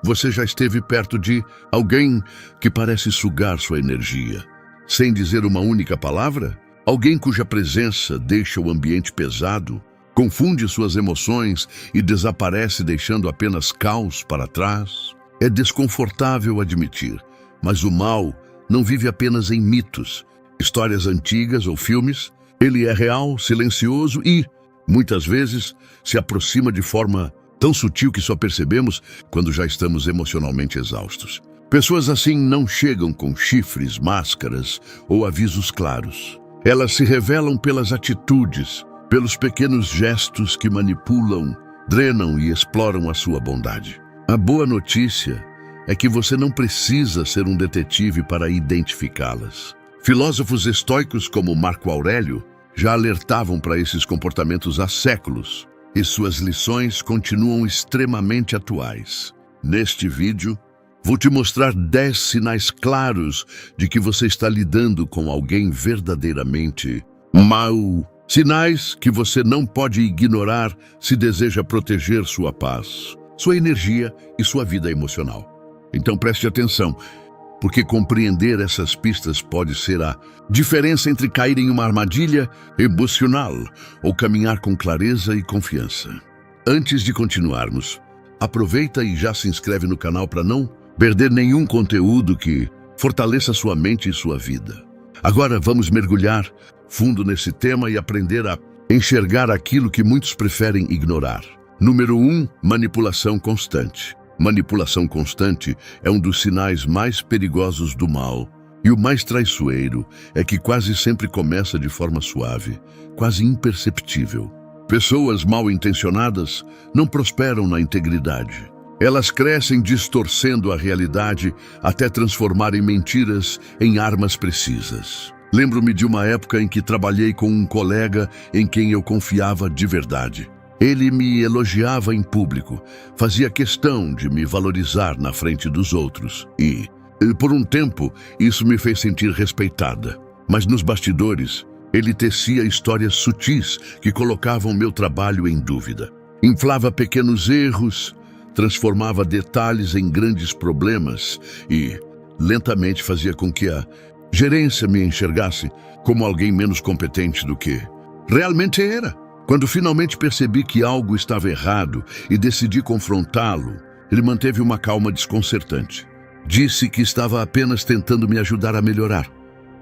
Você já esteve perto de alguém que parece sugar sua energia, sem dizer uma única palavra? Alguém cuja presença deixa o ambiente pesado, confunde suas emoções e desaparece deixando apenas caos para trás? É desconfortável admitir, mas o mal não vive apenas em mitos, histórias antigas ou filmes. Ele é real, silencioso e, muitas vezes, se aproxima de forma tão sutil que só percebemos quando já estamos emocionalmente exaustos. Pessoas assim não chegam com chifres, máscaras ou avisos claros. Elas se revelam pelas atitudes, pelos pequenos gestos que manipulam, drenam e exploram a sua bondade. A boa notícia é que você não precisa ser um detetive para identificá-las. Filósofos estoicos como Marco Aurélio já alertavam para esses comportamentos há séculos, e suas lições continuam extremamente atuais. Neste vídeo, vou te mostrar 10 sinais claros de que você está lidando com alguém verdadeiramente mau. Sinais que você não pode ignorar se deseja proteger sua paz, sua energia e sua vida emocional. Então preste atenção, porque compreender essas pistas pode ser a diferença entre cair em uma armadilha emocional ou caminhar com clareza e confiança. Antes de continuarmos, aproveita e já se inscreve no canal para não perder nenhum conteúdo que fortaleça sua mente e sua vida. Agora vamos mergulhar fundo nesse tema e aprender a enxergar aquilo que muitos preferem ignorar. Número 1, manipulação constante. Manipulação constante é um dos sinais mais perigosos do mal, e o mais traiçoeiro é que quase sempre começa de forma suave, quase imperceptível. Pessoas mal intencionadas não prosperam na integridade. Elas crescem distorcendo a realidade até transformarem mentiras em armas precisas. Lembro-me de uma época em que trabalhei com um colega em quem eu confiava de verdade. Ele me elogiava em público, fazia questão de me valorizar na frente dos outros e, por um tempo, isso me fez sentir respeitada. Mas nos bastidores, ele tecia histórias sutis que colocavam meu trabalho em dúvida. Inflava pequenos erros, transformava detalhes em grandes problemas e, lentamente, fazia com que a gerência me enxergasse como alguém menos competente do que realmente era. Quando finalmente percebi que algo estava errado e decidi confrontá-lo, ele manteve uma calma desconcertante. Disse que estava apenas tentando me ajudar a melhorar.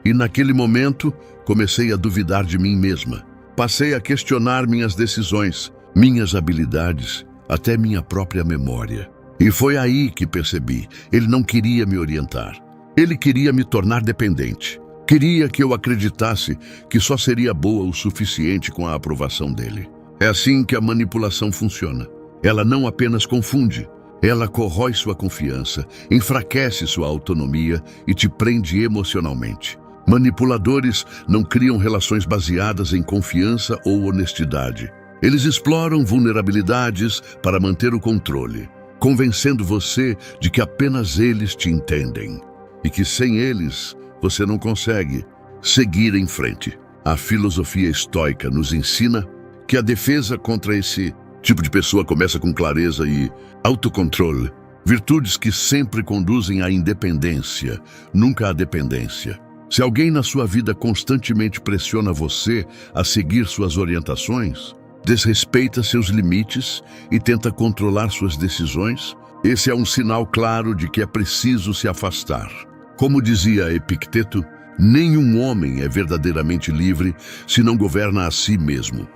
E naquele momento, comecei a duvidar de mim mesma. Passei a questionar minhas decisões, minhas habilidades, até minha própria memória. E foi aí que percebi, ele não queria me orientar. Ele queria me tornar dependente. Queria que eu acreditasse que só seria boa o suficiente com a aprovação dele. É assim que a manipulação funciona. Ela não apenas confunde, ela corrói sua confiança, enfraquece sua autonomia e te prende emocionalmente. Manipuladores não criam relações baseadas em confiança ou honestidade. Eles exploram vulnerabilidades para manter o controle, convencendo você de que apenas eles te entendem e que sem eles você não consegue seguir em frente. A filosofia estoica nos ensina que a defesa contra esse tipo de pessoa começa com clareza e autocontrole, virtudes que sempre conduzem à independência, nunca à dependência. Se alguém na sua vida constantemente pressiona você a seguir suas orientações, desrespeita seus limites e tenta controlar suas decisões, esse é um sinal claro de que é preciso se afastar. Como dizia Epicteto, nenhum homem é verdadeiramente livre se não governa a si mesmo.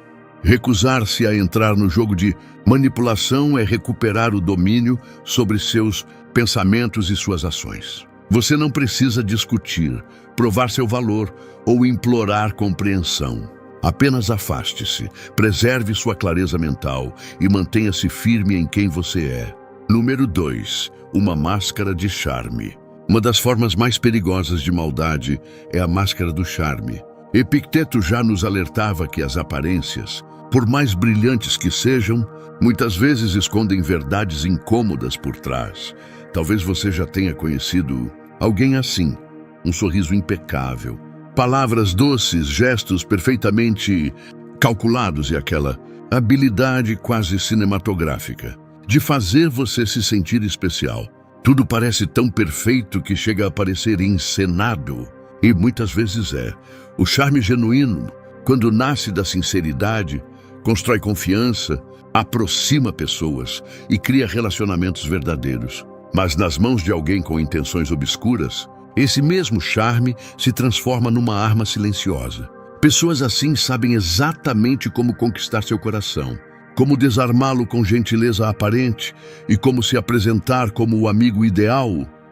Recusar-se a entrar no jogo de manipulação é recuperar o domínio sobre seus pensamentos e suas ações. Você não precisa discutir, provar seu valor ou implorar compreensão. Apenas afaste-se, preserve sua clareza mental e mantenha-se firme em quem você é. Número 2. Uma máscara de charme. Uma das formas mais perigosas de maldade é a máscara do charme. Epicteto já nos alertava que as aparências, por mais brilhantes que sejam, muitas vezes escondem verdades incômodas por trás. Talvez você já tenha conhecido alguém assim. Um sorriso impecável, palavras doces, gestos perfeitamente calculados e aquela habilidade quase cinematográfica. de fazer você se sentir especial. Tudo parece tão perfeito que chega a parecer encenado, e muitas vezes é. O charme genuíno, quando nasce da sinceridade, constrói confiança, aproxima pessoas e cria relacionamentos verdadeiros. Mas nas mãos de alguém com intenções obscuras, esse mesmo charme se transforma numa arma silenciosa. Pessoas assim sabem exatamente como conquistar seu coração, como desarmá-lo com gentileza aparente e como se apresentar como o amigo ideal,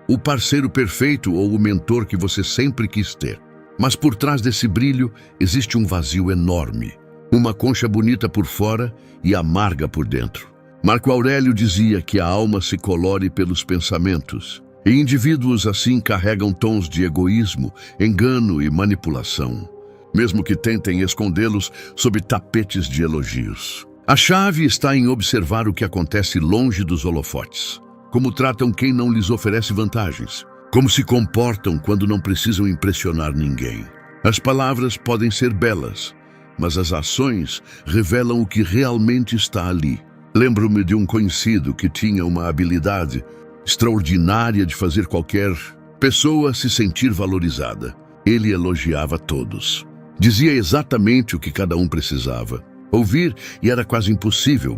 o parceiro perfeito ou o mentor que você sempre quis ter. Mas por trás desse brilho existe um vazio enorme, uma concha bonita por fora e amarga por dentro. Marco Aurélio dizia que a alma se colore pelos pensamentos, e indivíduos assim carregam tons de egoísmo, engano e manipulação, mesmo que tentem escondê-los sob tapetes de elogios. A chave está em observar o que acontece longe dos holofotes, como tratam quem não lhes oferece vantagens, como se comportam quando não precisam impressionar ninguém. As palavras podem ser belas, mas as ações revelam o que realmente está ali. Lembro-me de um conhecido que tinha uma habilidade extraordinária de fazer qualquer pessoa se sentir valorizada. Ele elogiava todos. Dizia exatamente o que cada um precisava ouvir e era quase impossível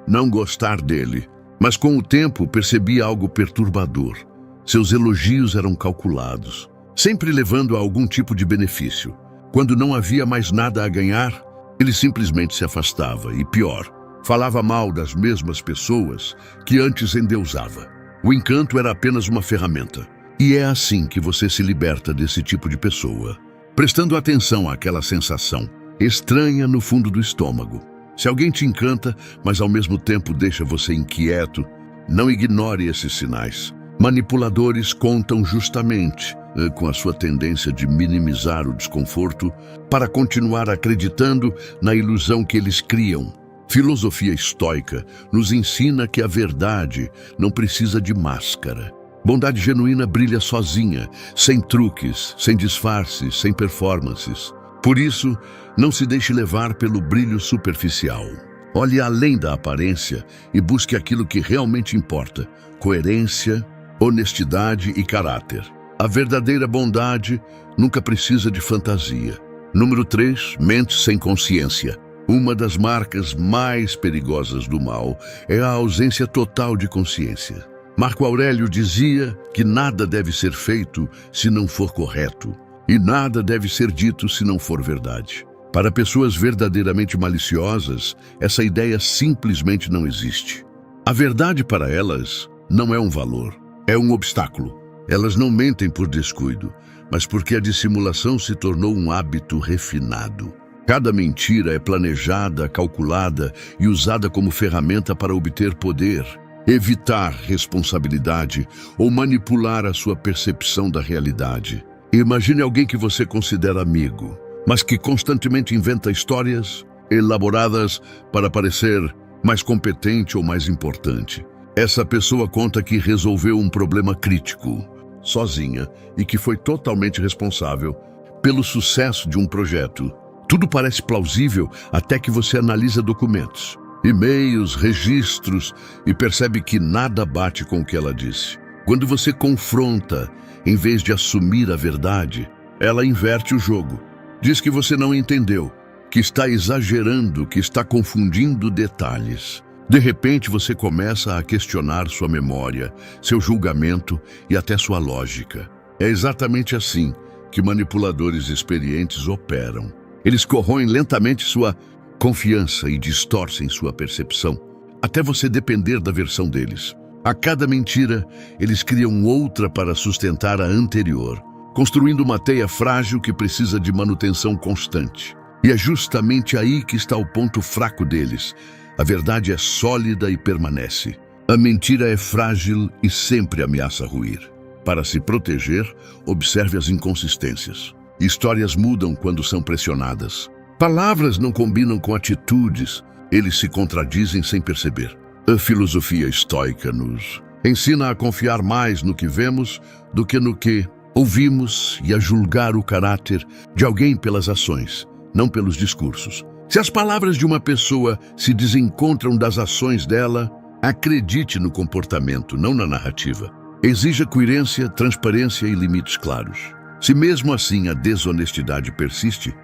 não gostar dele. Mas com o tempo percebi algo perturbador. Seus elogios eram calculados, sempre levando a algum tipo de benefício. Quando não havia mais nada a ganhar, ele simplesmente se afastava e, pior, falava mal das mesmas pessoas que antes endeusava. O encanto era apenas uma ferramenta. E é assim que você se liberta desse tipo de pessoa, prestando atenção àquela sensação estranha no fundo do estômago. Se alguém te encanta, mas ao mesmo tempo deixa você inquieto, não ignore esses sinais. Manipuladores contam justamente com a sua tendência de minimizar o desconforto para continuar acreditando na ilusão que eles criam. Filosofia estoica nos ensina que a verdade não precisa de máscara. Bondade genuína brilha sozinha, sem truques, sem disfarces, sem performances. Por isso, não se deixe levar pelo brilho superficial. Olhe além da aparência e busque aquilo que realmente importa: coerência, honestidade e caráter. A verdadeira bondade nunca precisa de fantasia. Número 3. Mente sem consciência. Uma das marcas mais perigosas do mal é a ausência total de consciência. Marco Aurélio dizia que nada deve ser feito se não for correto, e nada deve ser dito se não for verdade. Para pessoas verdadeiramente maliciosas, essa ideia simplesmente não existe. A verdade para elas não é um valor, é um obstáculo. Elas não mentem por descuido, mas porque a dissimulação se tornou um hábito refinado. Cada mentira é planejada, calculada e usada como ferramenta para obter poder, evitar responsabilidade ou manipular a sua percepção da realidade. Imagine alguém que você considera amigo, mas que constantemente inventa histórias elaboradas para parecer mais competente ou mais importante. Essa pessoa conta que resolveu um problema crítico, sozinha, e que foi totalmente responsável pelo sucesso de um projeto. Tudo parece plausível até que você analisa documentos, e-mails, registros e percebe que nada bate com o que ela disse. Quando você confronta, em vez de assumir a verdade, ela inverte o jogo. Diz que você não entendeu, que está exagerando, que está confundindo detalhes. De repente você começa a questionar sua memória, seu julgamento e até sua lógica. É exatamente assim que manipuladores experientes operam. Eles corroem lentamente sua confiança e distorcem sua percepção, até você depender da versão deles. A cada mentira, eles criam outra para sustentar a anterior, construindo uma teia frágil que precisa de manutenção constante. E é justamente aí que está o ponto fraco deles. A verdade é sólida e permanece. A mentira é frágil e sempre ameaça ruir. Para se proteger, observe as inconsistências. Histórias mudam quando são pressionadas. Palavras não combinam com atitudes, eles se contradizem sem perceber. A filosofia estoica nos ensina a confiar mais no que vemos do que no que ouvimos e a julgar o caráter de alguém pelas ações, não pelos discursos. Se as palavras de uma pessoa se desencontram das ações dela, Acredite no comportamento, não na narrativa. Exija coerência, transparência e limites claros. Se mesmo assim a desonestidade persiste,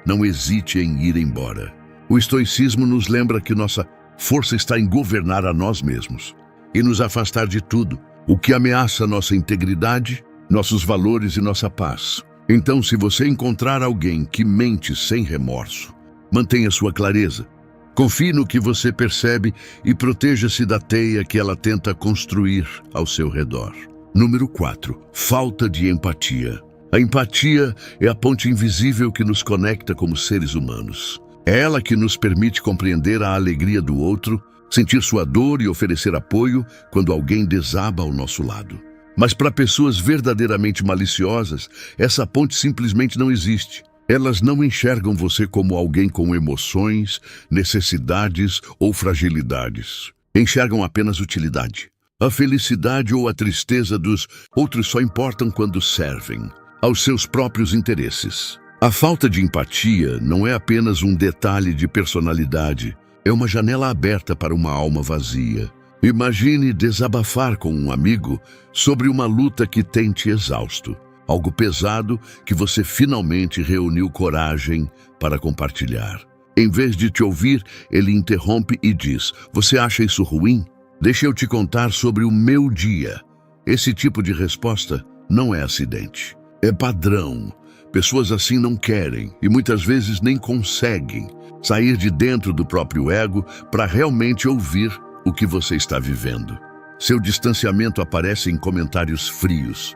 não hesite em ir embora. O estoicismo nos lembra que nossa força está em governar a nós mesmos e nos afastar de tudo o que ameaça nossa integridade, nossos valores e nossa paz. Então, se você encontrar alguém que mente sem remorso, mantenha sua clareza. Confie no que você percebe e proteja-se da teia que ela tenta construir ao seu redor. Número 4. Falta de empatia. A empatia é a ponte invisível que nos conecta como seres humanos. É ela que nos permite compreender a alegria do outro, sentir sua dor e oferecer apoio quando alguém desaba ao nosso lado. Mas para pessoas verdadeiramente maliciosas, essa ponte simplesmente não existe. Elas não enxergam você como alguém com emoções, necessidades ou fragilidades. Enxergam apenas utilidade. A felicidade ou a tristeza dos outros só importam quando servem aos seus próprios interesses. A falta de empatia não é apenas um detalhe de personalidade, é uma janela aberta para uma alma vazia. Imagine desabafar com um amigo sobre uma luta que tem te exausto. Algo pesado que você finalmente reuniu coragem para compartilhar. Em vez de te ouvir, ele interrompe e diz: "Você acha isso ruim? Deixa eu te contar sobre o meu dia." Esse tipo de resposta não é acidente. É padrão. Pessoas assim não querem e muitas vezes nem conseguem sair de dentro do próprio ego para realmente ouvir o que você está vivendo. Seu distanciamento aparece em comentários frios,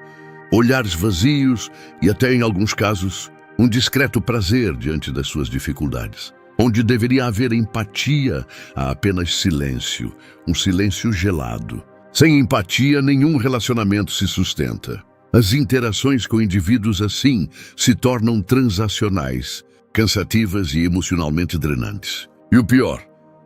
olhares vazios e até, em alguns casos, um discreto prazer diante das suas dificuldades. Onde deveria haver empatia, há apenas silêncio, um silêncio gelado. Sem empatia, nenhum relacionamento se sustenta. As interações com indivíduos assim se tornam transacionais, cansativas e emocionalmente drenantes. E o pior,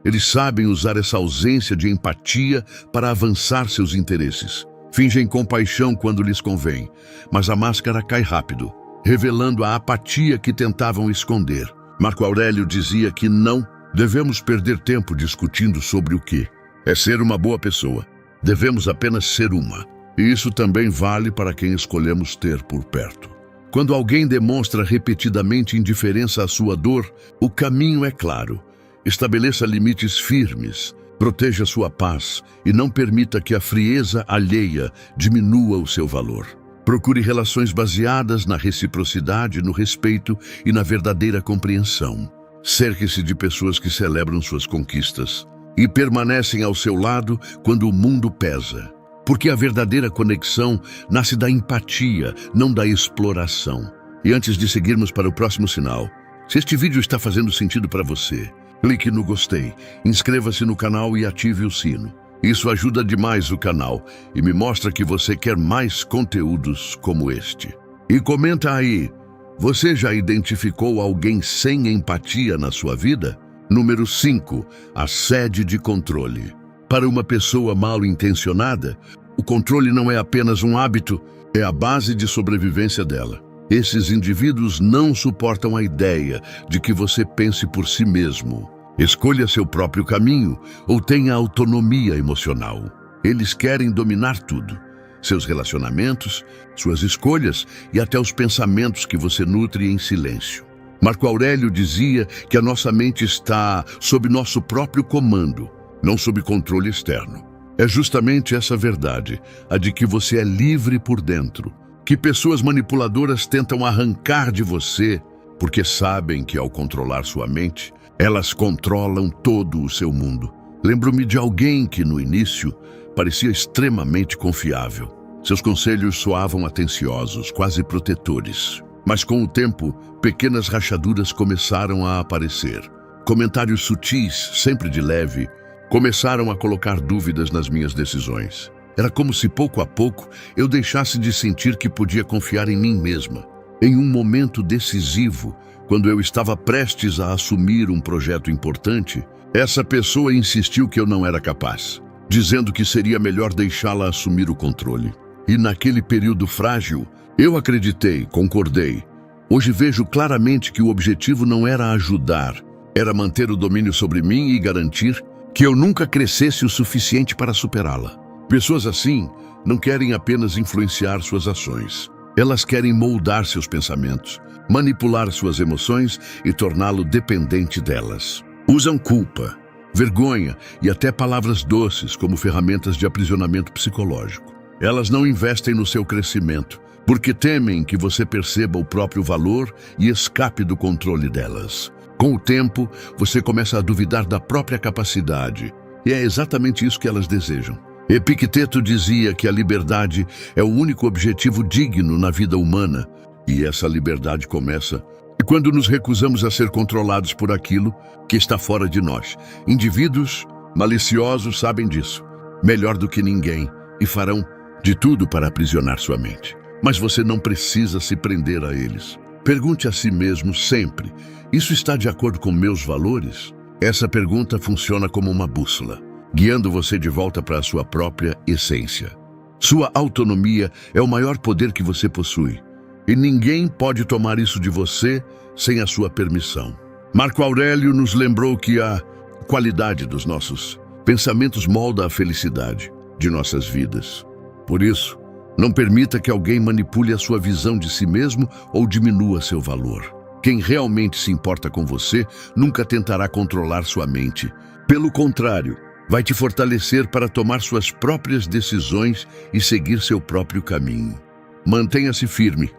eles sabem usar essa ausência de empatia para avançar seus interesses. Fingem compaixão quando lhes convém, mas a máscara cai rápido, revelando a apatia que tentavam esconder. Marco Aurélio dizia que não devemos perder tempo discutindo sobre o que é ser uma boa pessoa. Devemos apenas ser uma. E isso também vale para quem escolhemos ter por perto. Quando alguém demonstra repetidamente indiferença à sua dor, o caminho é claro. Estabeleça limites firmes, proteja sua paz e não permita que a frieza alheia diminua o seu valor. Procure relações baseadas na reciprocidade, no respeito e na verdadeira compreensão. Cerque-se de pessoas que celebram suas conquistas e permanecem ao seu lado quando o mundo pesa. Porque a verdadeira conexão nasce da empatia, não da exploração. E antes de seguirmos para o próximo sinal, se este vídeo está fazendo sentido para você, clique no gostei, inscreva-se no canal e ative o sino. Isso ajuda demais o canal e me mostra que você quer mais conteúdos como este. E comenta aí, você já identificou alguém sem empatia na sua vida? Número 5, a sede de controle. Para uma pessoa mal intencionada, o controle não é apenas um hábito, é a base de sobrevivência dela. Esses indivíduos não suportam a ideia de que você pense por si mesmo, escolha seu próprio caminho ou tenha autonomia emocional. Eles querem dominar tudo, seus relacionamentos, suas escolhas e até os pensamentos que você nutre em silêncio. Marco Aurélio dizia que a nossa mente está sob nosso próprio comando, não sob controle externo. É justamente essa verdade, a de que você é livre por dentro, que pessoas manipuladoras tentam arrancar de você, porque sabem que ao controlar sua mente, elas controlam todo o seu mundo. Lembro-me de alguém que, no início, parecia extremamente confiável. Seus conselhos soavam atenciosos, quase protetores. Mas com o tempo, pequenas rachaduras começaram a aparecer. Comentários sutis, sempre de leve, começaram a colocar dúvidas nas minhas decisões. Era como se pouco a pouco eu deixasse de sentir que podia confiar em mim mesma. Em um momento decisivo, quando eu estava prestes a assumir um projeto importante, essa pessoa insistiu que eu não era capaz, dizendo que seria melhor deixá-la assumir o controle. E naquele período frágil, eu acreditei, concordei. Hoje vejo claramente que o objetivo não era ajudar, era manter o domínio sobre mim e garantir que eu nunca crescesse o suficiente para superá-la. Pessoas assim não querem apenas influenciar suas ações. Elas querem moldar seus pensamentos, manipular suas emoções e torná-lo dependente delas. Usam culpa, vergonha e até palavras doces como ferramentas de aprisionamento psicológico. Elas não investem no seu crescimento, porque temem que você perceba o próprio valor e escape do controle delas. Com o tempo, você começa a duvidar da própria capacidade, e é exatamente isso que elas desejam. Epicteto dizia que a liberdade é o único objetivo digno na vida humana, e essa liberdade começa quando nos recusamos a ser controlados por aquilo que está fora de nós. Indivíduos maliciosos sabem disso, melhor do que ninguém, e farão de tudo para aprisionar sua mente. Mas você não precisa se prender a eles. Pergunte a si mesmo sempre: isso está de acordo com meus valores? Essa pergunta funciona como uma bússola, guiando você de volta para a sua própria essência. Sua autonomia é o maior poder que você possui, e ninguém pode tomar isso de você sem a sua permissão. Marco Aurélio nos lembrou que a qualidade dos nossos pensamentos molda a felicidade de nossas vidas. Por isso, não permita que alguém manipule a sua visão de si mesmo ou diminua seu valor. Quem realmente se importa com você nunca tentará controlar sua mente. Pelo contrário, vai te fortalecer para tomar suas próprias decisões e seguir seu próprio caminho. Mantenha-se firme,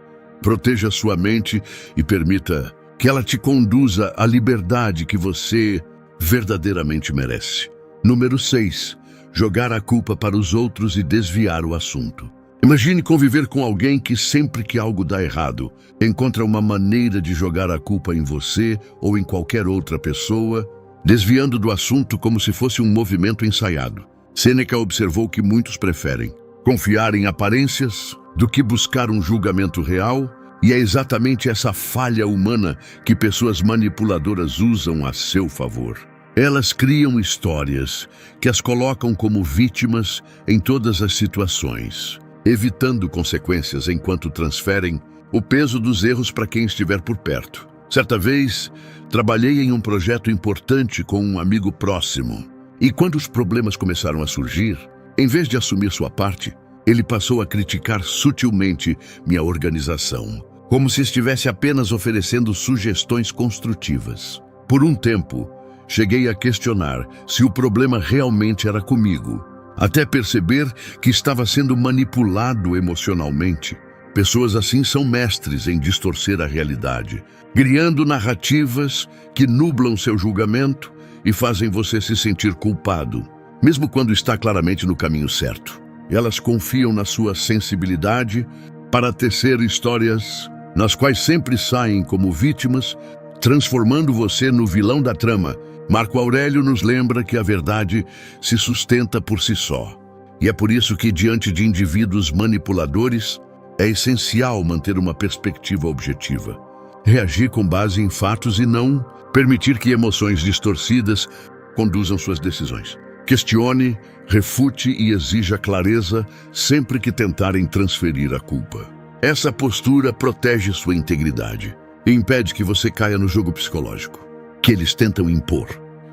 proteja sua mente e permita que ela te conduza à liberdade que você verdadeiramente merece. Número 6. Jogar a culpa para os outros e desviar o assunto. Imagine conviver com alguém que sempre que algo dá errado, encontra uma maneira de jogar a culpa em você ou em qualquer outra pessoa, desviando do assunto como se fosse um movimento ensaiado. Sêneca observou que muitos preferem confiar em aparências do que buscar um julgamento real, e é exatamente essa falha humana que pessoas manipuladoras usam a seu favor. Elas criam histórias que as colocam como vítimas em todas as situações, evitando consequências enquanto transferem o peso dos erros para quem estiver por perto. Certa vez, trabalhei em um projeto importante com um amigo próximo, e quando os problemas começaram a surgir, em vez de assumir sua parte, ele passou a criticar sutilmente minha organização, como se estivesse apenas oferecendo sugestões construtivas. Por um tempo, cheguei a questionar se o problema realmente era comigo, até perceber que estava sendo manipulado emocionalmente. Pessoas assim são mestres em distorcer a realidade, criando narrativas que nublam seu julgamento e fazem você se sentir culpado, mesmo quando está claramente no caminho certo. Elas confiam na sua sensibilidade para tecer histórias nas quais sempre saem como vítimas, transformando você no vilão da trama. Marco Aurélio nos lembra que a verdade se sustenta por si só. E é por isso que, diante de indivíduos manipuladores, é essencial manter uma perspectiva objetiva. Reagir com base em fatos e não permitir que emoções distorcidas conduzam suas decisões. Questione, refute e exija clareza sempre que tentarem transferir a culpa. Essa postura protege sua integridade e impede que você caia no jogo psicológico que eles tentam impor.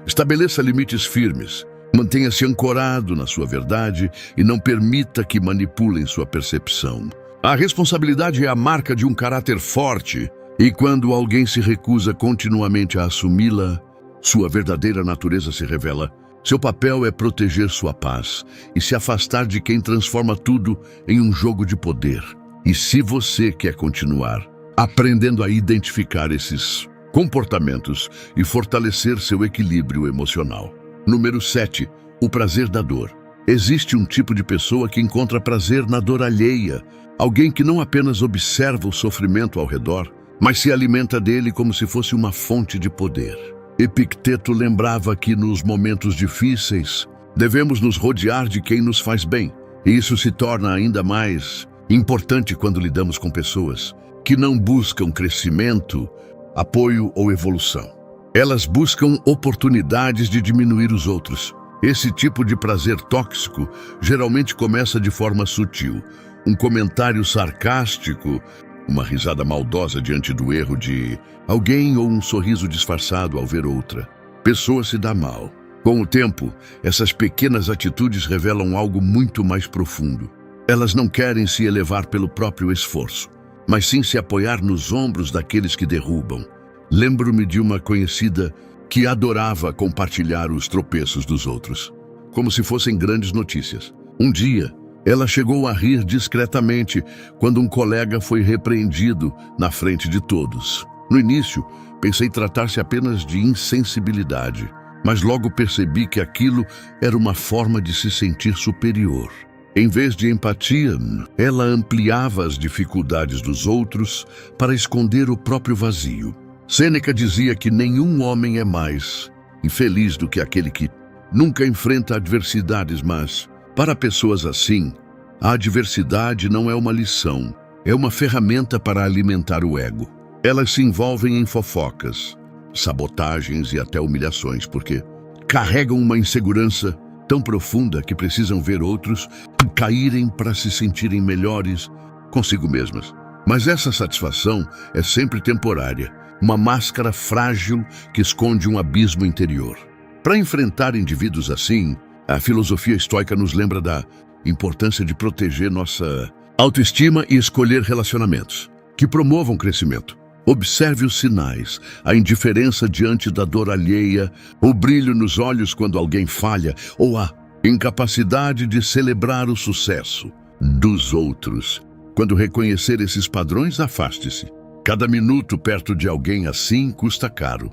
Estabeleça limites firmes, mantenha-se ancorado na sua verdade e não permita que manipulem sua percepção. A responsabilidade é a marca de um caráter forte, e quando alguém se recusa continuamente a assumi-la, sua verdadeira natureza se revela. Seu papel é proteger sua paz e se afastar de quem transforma tudo em um jogo de poder. E se você quer continuar aprendendo a identificar esses comportamentos e fortalecer seu equilíbrio emocional. Número 7. O prazer da dor. Existe um tipo de pessoa que encontra prazer na dor alheia, alguém que não apenas observa o sofrimento ao redor, mas se alimenta dele como se fosse uma fonte de poder. Epicteto lembrava que nos momentos difíceis devemos nos rodear de quem nos faz bem, e isso se torna ainda mais importante quando lidamos com pessoas que não buscam crescimento, apoio ou evolução. Elas buscam oportunidades de diminuir os outros. Esse tipo de prazer tóxico geralmente começa de forma sutil. Um comentário sarcástico, uma risada maldosa diante do erro de alguém ou um sorriso disfarçado ao ver outra pessoa se dá mal. Com o tempo, essas pequenas atitudes revelam algo muito mais profundo. Elas não querem se elevar pelo próprio esforço, mas sim se apoiar nos ombros daqueles que derrubam. Lembro-me de uma conhecida que adorava compartilhar os tropeços dos outros, como se fossem grandes notícias. Um dia, ela chegou a rir discretamente quando um colega foi repreendido na frente de todos. No início, pensei tratar-se apenas de insensibilidade, mas logo percebi que aquilo era uma forma de se sentir superior. Em vez de empatia, ela ampliava as dificuldades dos outros para esconder o próprio vazio. Sêneca dizia que nenhum homem é mais infeliz do que aquele que nunca enfrenta adversidades, mas, para pessoas assim, a adversidade não é uma lição, é uma ferramenta para alimentar o ego. Elas se envolvem em fofocas, sabotagens e até humilhações, porque carregam uma insegurança tão profunda que precisam ver outros caírem para se sentirem melhores consigo mesmas. Mas essa satisfação é sempre temporária, uma máscara frágil que esconde um abismo interior. Para enfrentar indivíduos assim, a filosofia estoica nos lembra da importância de proteger nossa autoestima e escolher relacionamentos que promovam crescimento. Observe os sinais, a indiferença diante da dor alheia, o brilho nos olhos quando alguém falha, ou a incapacidade de celebrar o sucesso dos outros. Quando reconhecer esses padrões, afaste-se. Cada minuto perto de alguém assim custa caro.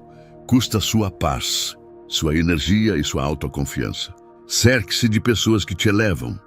Custa sua paz, sua energia e sua autoconfiança. Cerque-se de pessoas que te elevam,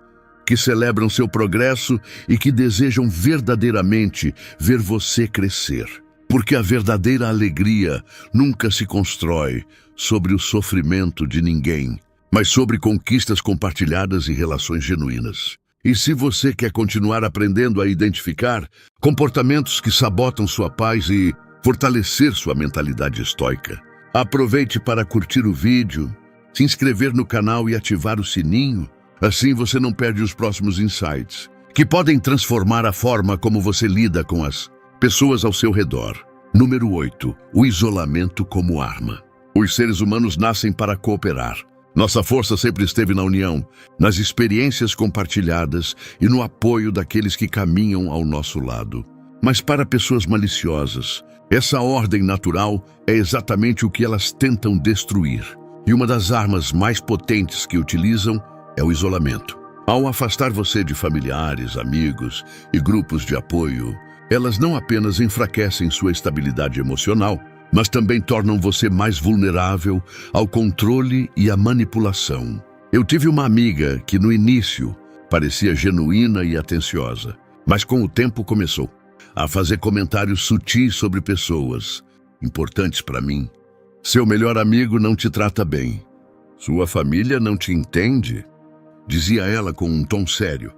que celebram seu progresso e que desejam verdadeiramente ver você crescer. Porque a verdadeira alegria nunca se constrói sobre o sofrimento de ninguém, mas sobre conquistas compartilhadas e relações genuínas. E se você quer continuar aprendendo a identificar comportamentos que sabotam sua paz e fortalecer sua mentalidade estoica, aproveite para curtir o vídeo, se inscrever no canal e ativar o sininho. Assim você não perde os próximos insights, que podem transformar a forma como você lida com as pessoas ao seu redor. Número 8. O isolamento como arma. Os seres humanos nascem para cooperar. Nossa força sempre esteve na união, nas experiências compartilhadas e no apoio daqueles que caminham ao nosso lado. Mas para pessoas maliciosas, essa ordem natural é exatamente o que elas tentam destruir. E uma das armas mais potentes que utilizam é o isolamento. Ao afastar você de familiares, amigos e grupos de apoio, elas não apenas enfraquecem sua estabilidade emocional, mas também tornam você mais vulnerável ao controle e à manipulação. Eu tive uma amiga que no início parecia genuína e atenciosa, mas com o tempo começou a fazer comentários sutis sobre pessoas importantes para mim. Seu melhor amigo não te trata bem. Sua família não te entende, dizia ela com um tom sério,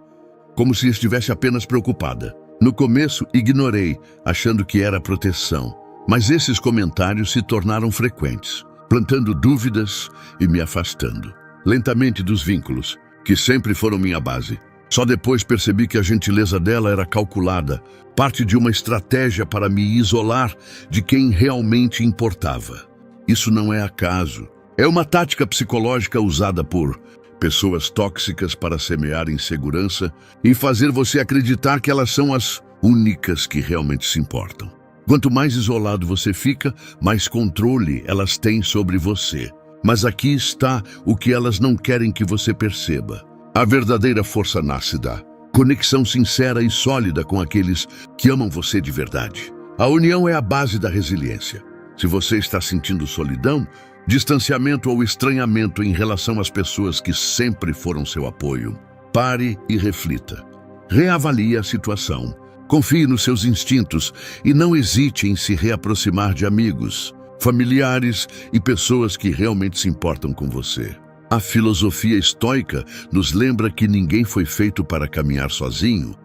como se estivesse apenas preocupada. No começo, ignorei, achando que era proteção. Mas esses comentários se tornaram frequentes, plantando dúvidas e me afastando lentamente dos vínculos, que sempre foram minha base. Só depois percebi que a gentileza dela era calculada, parte de uma estratégia para me isolar de quem realmente importava. Isso não é acaso. É uma tática psicológica usada por pessoas tóxicas para semear insegurança e fazer você acreditar que elas são as únicas que realmente se importam. Quanto mais isolado você fica, mais controle elas têm sobre você. Mas aqui está o que elas não querem que você perceba. A verdadeira força nasce da conexão sincera e sólida com aqueles que amam você de verdade. A união é a base da resiliência. Se você está sentindo solidão, distanciamento ou estranhamento em relação às pessoas que sempre foram seu apoio, pare e reflita. Reavalie a situação. Confie nos seus instintos e não hesite em se reaproximar de amigos, familiares e pessoas que realmente se importam com você. A filosofia estoica nos lembra que ninguém foi feito para caminhar sozinho.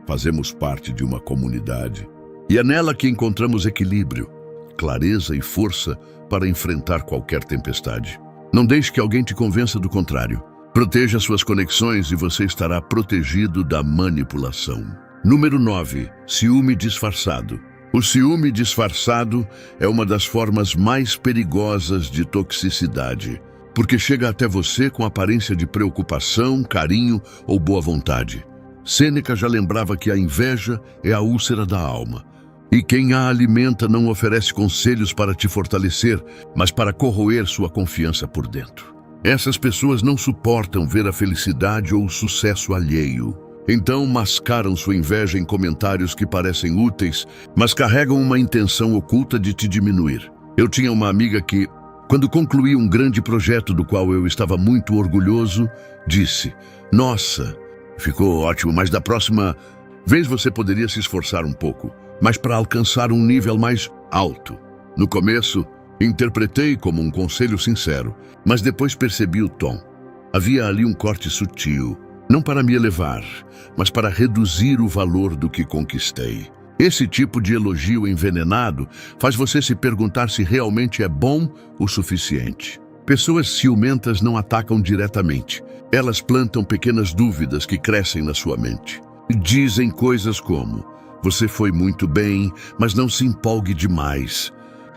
Fazemos parte de uma comunidade. E é nela que encontramos equilíbrio, clareza e força para enfrentar qualquer tempestade. Não deixe que alguém te convença do contrário. Proteja suas conexões e você estará protegido da manipulação. Número 9. Ciúme disfarçado. O ciúme disfarçado é uma das formas mais perigosas de toxicidade. porque chega até você com aparência de preocupação, carinho ou boa vontade. Sêneca já lembrava que a inveja é a úlcera da alma, e quem a alimenta não oferece conselhos para te fortalecer, mas para corroer sua confiança por dentro. Essas pessoas não suportam ver a felicidade ou o sucesso alheio. Então mascaram sua inveja em comentários que parecem úteis, mas carregam uma intenção oculta de te diminuir. Eu tinha uma amiga que, quando concluí um grande projeto do qual eu estava muito orgulhoso, disse: "Nossa, ficou ótimo, mas da próxima vez você poderia se esforçar um pouco, mas para alcançar um nível mais alto." No começo, interpretei como um conselho sincero, mas depois percebi o tom. Havia ali um corte sutil, não para me elevar, mas para reduzir o valor do que conquistei. Esse tipo de elogio envenenado faz você se perguntar se realmente é bom o suficiente. Pessoas ciumentas não atacam diretamente. Elas plantam pequenas dúvidas que crescem na sua mente. Dizem coisas como: "Você foi muito bem, mas não se empolgue demais.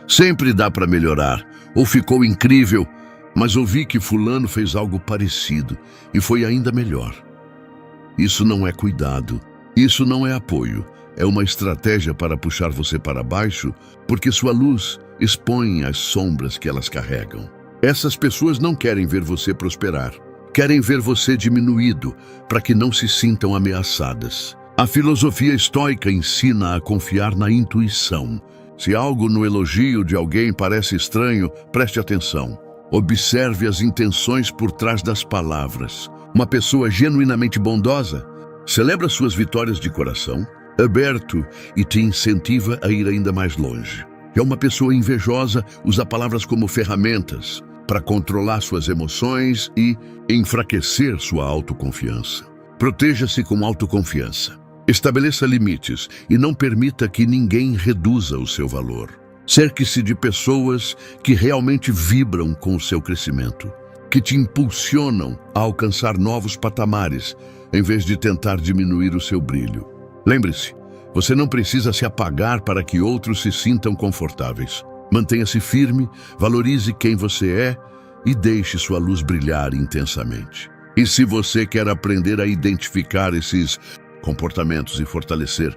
Sempre dá para melhorar." Ou "Ficou incrível, mas ouvi que fulano fez algo parecido e foi ainda melhor." Isso não é cuidado. Isso não é apoio. É uma estratégia para puxar você para baixo, porque sua luz expõe as sombras que elas carregam. Essas pessoas não querem ver você prosperar. Querem ver você diminuído, para que não se sintam ameaçadas. A filosofia estoica ensina a confiar na intuição. Se algo no elogio de alguém parece estranho, preste atenção. Observe as intenções por trás das palavras. Uma pessoa genuinamente bondosa celebra suas vitórias de coração, aberto, e te incentiva a ir ainda mais longe. Já uma pessoa invejosa usa palavras como ferramentas para controlar suas emoções e enfraquecer sua autoconfiança. Proteja-se com autoconfiança. Estabeleça limites e não permita que ninguém reduza o seu valor. Cerque-se de pessoas que realmente vibram com o seu crescimento, que te impulsionam a alcançar novos patamares, em vez de tentar diminuir o seu brilho. Lembre-se, você não precisa se apagar para que outros se sintam confortáveis. Mantenha-se firme, valorize quem você é e deixe sua luz brilhar intensamente. E se você quer aprender a identificar esses comportamentos e fortalecer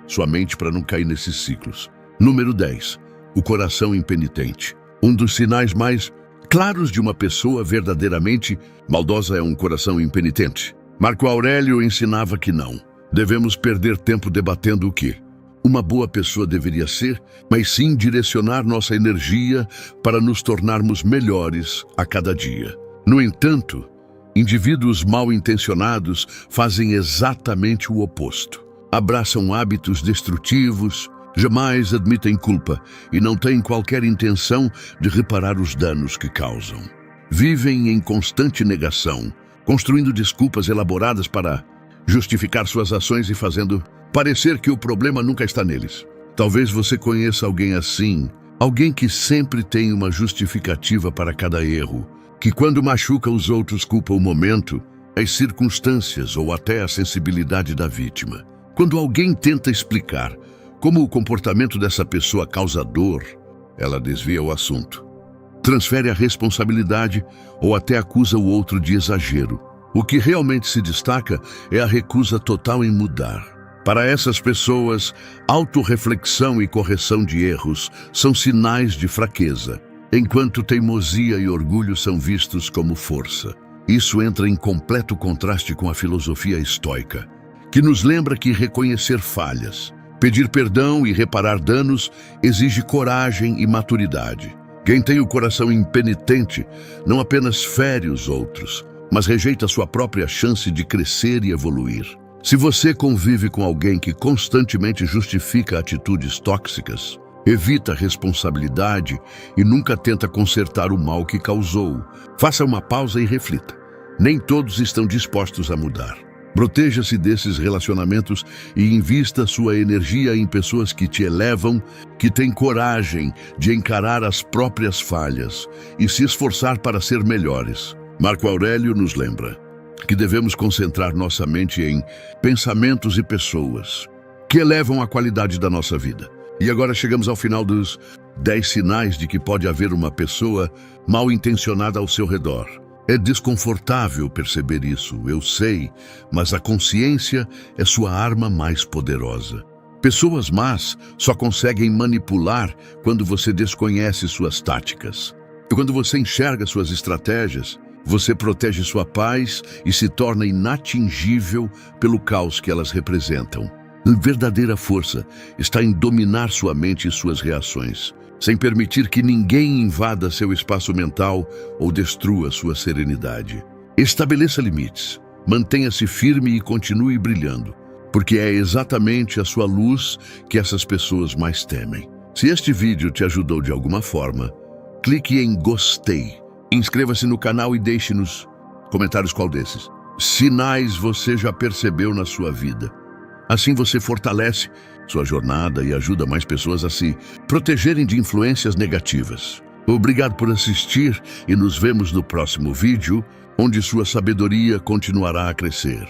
sua mente para não cair nesses ciclos. Número 10. O coração impenitente. Um dos sinais mais claros de uma pessoa verdadeiramente maldosa é um coração impenitente. Marco Aurélio ensinava que não devemos perder tempo debatendo o que uma boa pessoa deveria ser, mas sim direcionar nossa energia para nos tornarmos melhores a cada dia. No entanto, indivíduos mal intencionados fazem exatamente o oposto. Abraçam hábitos destrutivos, jamais admitem culpa e não têm qualquer intenção de reparar os danos que causam. Vivem em constante negação, construindo desculpas elaboradas para justificar suas ações e fazendo parecer que o problema nunca está neles. Talvez você conheça alguém assim, alguém que sempre tem uma justificativa para cada erro, que quando machuca os outros culpa o momento, as circunstâncias ou até a sensibilidade da vítima. Quando alguém tenta explicar como o comportamento dessa pessoa causa dor, ela desvia o assunto, transfere a responsabilidade ou até acusa o outro de exagero. O que realmente se destaca é a recusa total em mudar. Para essas pessoas, autorreflexão e correção de erros são sinais de fraqueza, enquanto teimosia e orgulho são vistos como força. Isso entra em completo contraste com a filosofia estoica, que nos lembra que reconhecer falhas, pedir perdão e reparar danos exige coragem e maturidade. Quem tem o coração impenitente não apenas fere os outros, mas rejeita sua própria chance de crescer e evoluir. Se você convive com alguém que constantemente justifica atitudes tóxicas, evita responsabilidade e nunca tenta consertar o mal que causou, faça uma pausa e reflita. Nem todos estão dispostos a mudar. Proteja-se desses relacionamentos e invista sua energia em pessoas que te elevam, que têm coragem de encarar as próprias falhas e se esforçar para ser melhores. Marco Aurélio nos lembra que devemos concentrar nossa mente em pensamentos e pessoas que elevam a qualidade da nossa vida. E agora chegamos ao final dos 10 sinais de que pode haver uma pessoa mal intencionada ao seu redor. É desconfortável perceber isso, eu sei, mas a consciência é sua arma mais poderosa. Pessoas más só conseguem manipular quando você desconhece suas táticas. E quando você enxerga suas estratégias, você protege sua paz e se torna inatingível pelo caos que elas representam. A verdadeira força está em dominar sua mente e suas reações, sem permitir que ninguém invada seu espaço mental ou destrua sua serenidade. Estabeleça limites, mantenha-se firme e continue brilhando, porque é exatamente a sua luz que essas pessoas mais temem. Se este vídeo te ajudou de alguma forma, clique em gostei, inscreva-se no canal e deixe nos comentários qual desses sinais você já percebeu na sua vida. Assim você fortalece sua jornada e ajuda mais pessoas a se protegerem de influências negativas. Obrigado por assistir e nos vemos no próximo vídeo, onde sua sabedoria continuará a crescer.